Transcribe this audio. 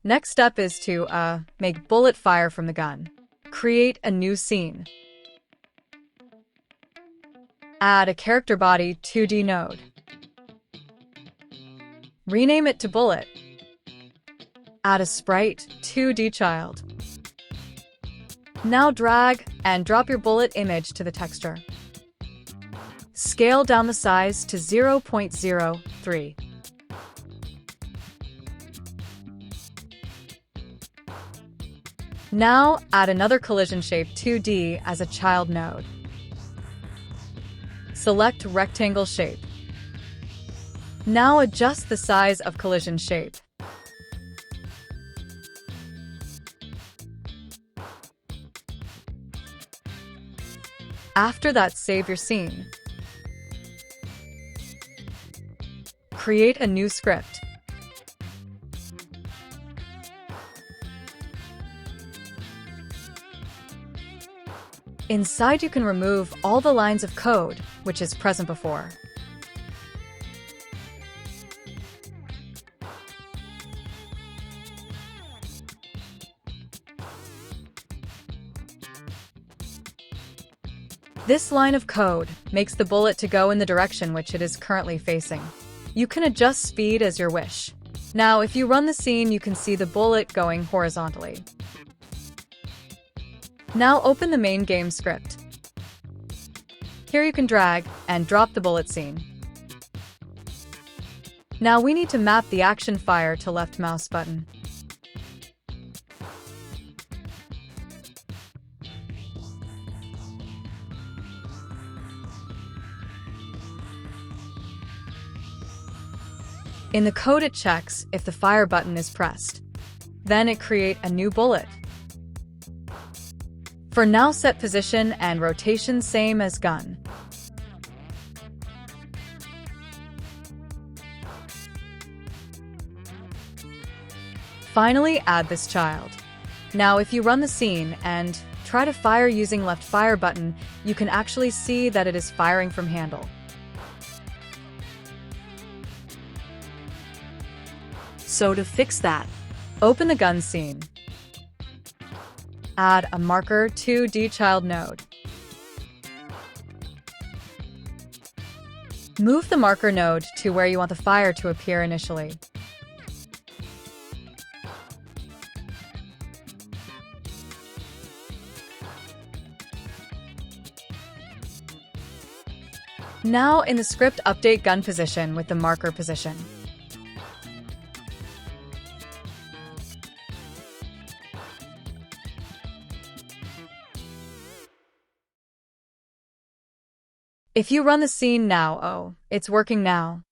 Next step is to make bullet fire from the gun. Create a new scene. Add a character body 2D node. Rename it to bullet. Add a sprite 2D child. Now drag and drop your bullet image to the texture. Scale down the size to 0.03. Now add another collision shape 2D as a child node. Select rectangle shape. Now adjust the size of collision shape. After that, save your scene. Create a new script. Inside, you can remove all the lines of code which is present before. This line of code makes the bullet to go in the direction which it is currently facing. You can adjust speed as your wish. Now, if you run the scene, you can see the bullet going horizontally. Now open the main game script. Here you can drag and drop the bullet scene. Now we need to map the action fire to left mouse button. In the code, it checks if the fire button is pressed. Then it creates a new bullet. For now, set position and rotation same as gun. Finally, add this child. Now, if you run the scene and try to fire using left fire button, you can actually see that it is firing from handle. So to fix that, open the gun scene. Add a marker 2D child node. Move the marker node to where you want the fire to appear initially. Now in the script, update gun position with the marker position. If you run the scene now, it's working now.